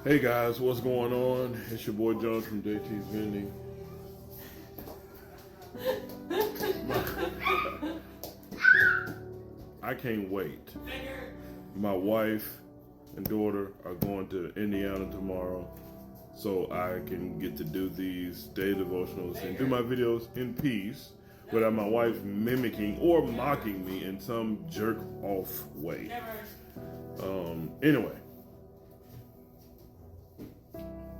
Hey guys, what's going on? It's your boy John from JT's Vending. I can't wait. My wife and daughter are going to Indiana tomorrow, so I can get to do these day devotionals and do my videos in peace without my wife mimicking or mocking me in some jerk off way. Anyway,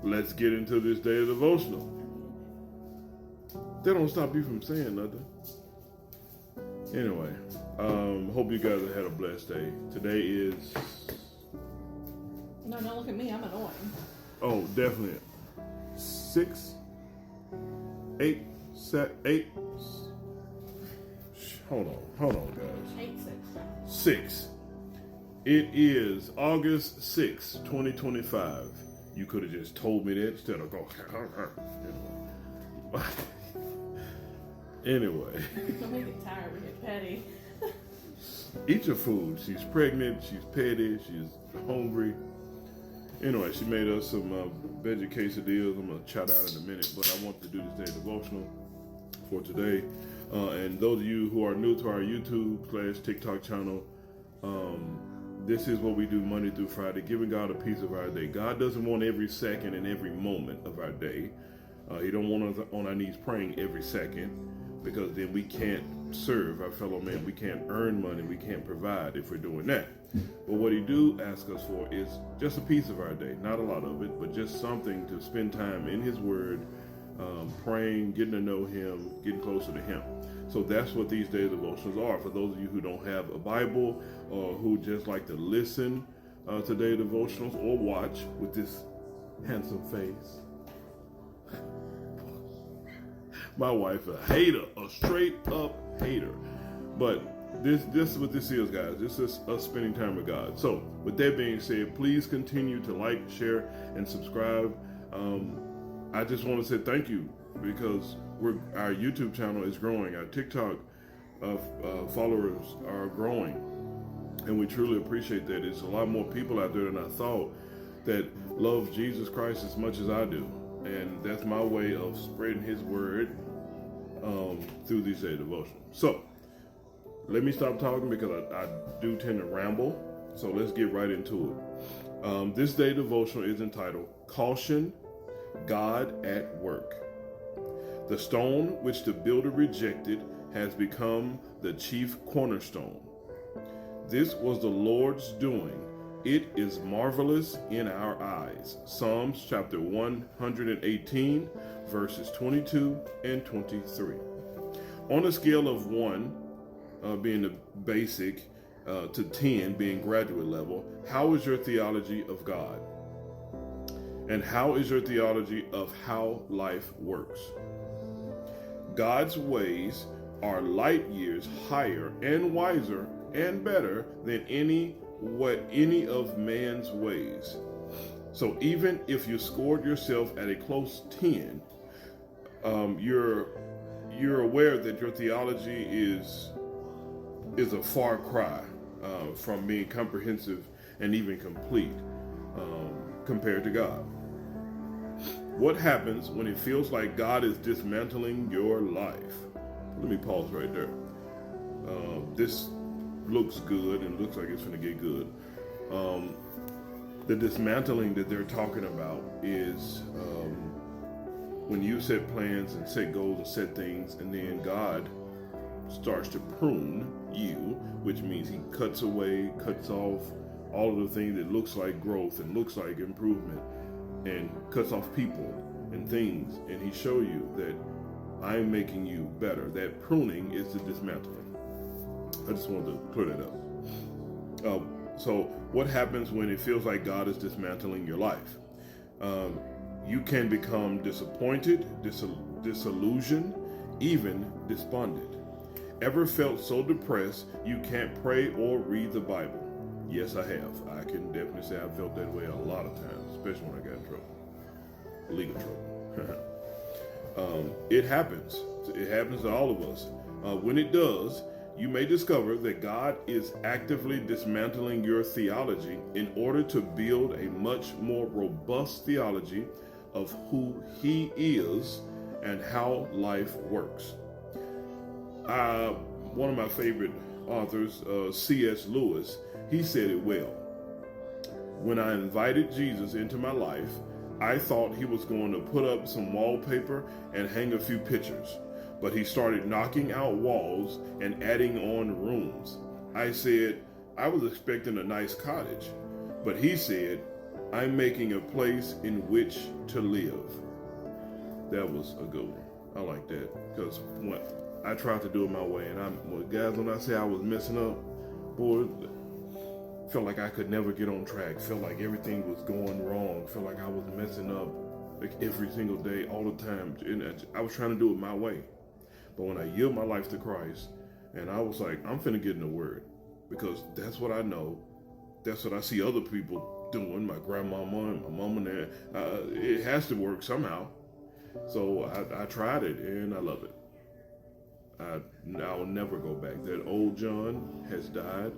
let's get into this day of devotional. That don't stop you from saying nothing. Anyway, hope you guys have had a blessed day. Today is... No, don't look at me. I'm annoying. Oh, definitely. 6, 8, 7, 8. Hold on, guys. 8-6. 6. It is August 6, 2025. You could have just told me that instead of go. Anyway. Don't make it tired. We get petty. Eat your food. She's pregnant. She's petty. She's hungry. Anyway, she made us some veggie quesadillas. I'm going to chat out in a minute, but I want to do this day devotional for today. And those of you who are new to our YouTube/TikTok channel, this is what we do Monday through Friday, giving God a piece of our day. God doesn't want every second and every moment of our day. He don't want us on our knees praying every second, because then we can't serve our fellow man. We can't earn money. We can't provide if we're doing that. But what he do ask us for is just a piece of our day. Not a lot of it, but just something to spend time in his word, praying, getting to know him, getting closer to him. So that's what these daily devotions are. For those of you who don't have a Bible or who just like to listen to daily devotionals or watch with this handsome face. My wife, a hater, a straight up hater. But this is what this is, guys. This is us spending time with God. So with that being said, please continue to like, share, and subscribe. I just want to say thank you, because our YouTube channel is growing. Our TikTok followers are growing, and we truly appreciate that. There's a lot more people out there than I thought that love Jesus Christ as much as I do, and that's my way of spreading his word through these day devotions. So let me stop talking, because I do tend to ramble. So let's get right into it. This day devotional is entitled Caution, God at Work. The stone which the builder rejected has become the chief cornerstone. This was the Lord's doing. It is marvelous in our eyes. Psalms chapter 118, verses 22 and 23. On a scale of 1 being the basic to 10 being graduate level, how is your theology of God? And how is your theology of how life works? God's ways are light years higher and wiser and better than any of man's ways. So even if you scored yourself at a close 10, you're aware that your theology is a far cry from being comprehensive and even complete compared to God. What happens when it feels like God is dismantling your life? Let me pause right there. This looks good and looks like it's going to get good. The dismantling that they're talking about is when you set plans and set goals and set things, and then God starts to prune you, which means he cuts away, cuts off all of the things that looks like growth and looks like improvement, and cuts off people and things, and he show you that I'm making you better. That pruning is the dismantling. I just wanted to clear that up. So what happens when it feels like God is dismantling your life? You can become disappointed, disillusioned, even despondent. Ever felt so depressed you can't pray or read the Bible? Yes, I have. I can definitely say I've felt that way a lot of times, especially when I got in trouble. Legal trouble. It happens. It happens to all of us. When it does, you may discover that God is actively dismantling your theology in order to build a much more robust theology of who He is and how life works. One of my favorite authors, C.S. Lewis, he said it well. When I invited Jesus into my life, I thought He was going to put up some wallpaper and hang a few pictures, but He started knocking out walls and adding on rooms. I said, I was expecting a nice cottage, but He said, I'm making a place in which to live. That was a good one. I like that, because when I tried to do it my way, and guys, when I say I was messing up, boy, felt like I could never get on track, felt like everything was going wrong, felt like I was messing up like every single day, all the time, and I was trying to do it my way. But when I yield my life to Christ, and I was like, I'm finna get in the Word, because that's what I know, that's what I see other people doing, my grandmama and my mom and dad. It has to work somehow. So I tried it, and I love it. I'll never go back. That old John has died,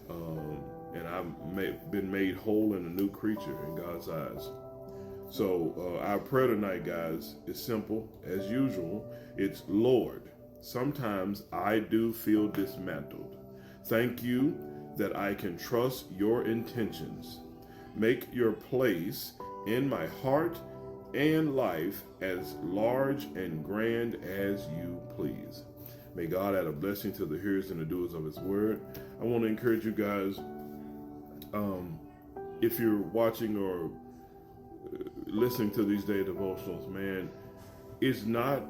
and I've been made whole and a new creature in God's eyes. So our prayer tonight, guys, is simple as usual. It's, Lord, sometimes I do feel dismantled. Thank you that I can trust your intentions. Make your place in my heart and life as large and grand as you please. May God add a blessing to the hearers and the doers of His word. I want to encourage you guys, if you're watching or listening to these day devotionals, man, it's not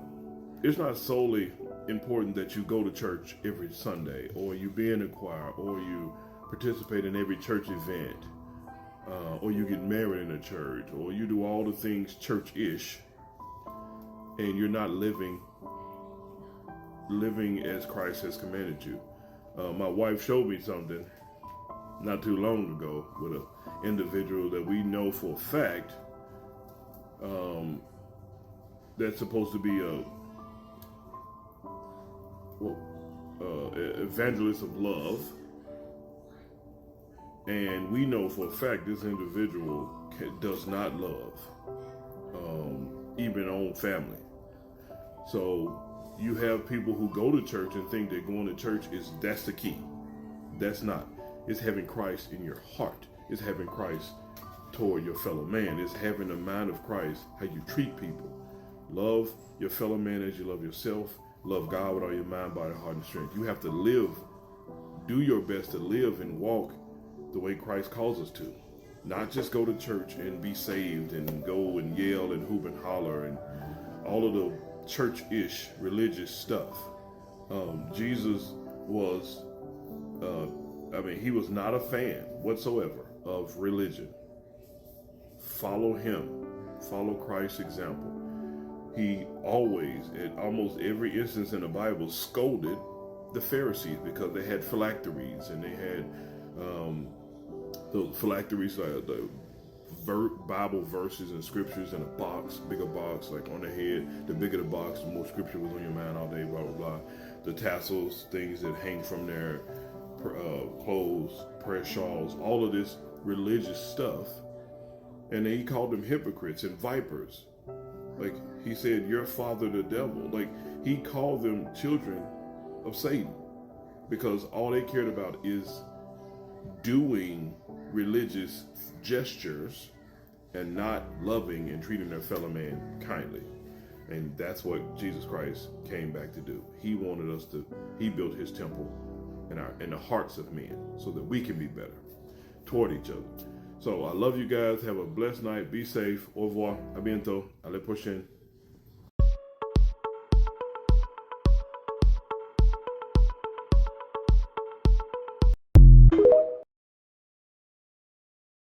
solely important that you go to church every Sunday, or you be in a choir, or you participate in every church event, or you get married in a church, or you do all the things church-ish, and you're not living as Christ has commanded you. My wife showed me something not too long ago with an individual that we know for a fact that's supposed to be evangelist of love, and we know for a fact this individual does not love even own family. So you have people who go to church and think that going to church that's the key. That's not. It's having Christ in your heart. It's having Christ toward your fellow man. It's having the mind of Christ, how you treat people. Love your fellow man as you love yourself. Love God with all your mind, body, heart, and strength. You have to live, do your best to live and walk the way Christ calls us to. Not just go to church and be saved and go and yell and hoop and holler and all of the church-ish religious stuff. Jesus was, he was not a fan whatsoever of religion. Follow Him. Follow Christ's example. He always, at almost every instance in the Bible, scolded the Pharisees because they had phylacteries, and they had the phylacteries, the Bible verses and scriptures in a box, bigger box, like on the head. The bigger the box, the more scripture was on your mind all day, blah, blah, blah. The tassels, things that hang from their clothes, prayer shawls, all of this religious stuff. And then He called them hypocrites and vipers. Like, He said, your father the devil. Like, He called them children of Satan, because all they cared about is doing religious gestures and not loving and treating their fellow man kindly. And that's what Jesus Christ came back to do. He wanted us to, He built His temple in the hearts of men so that we can be better toward each other. So I love you guys. Have a blessed night. Be safe. Au revoir. A bientôt. Allez prochaine.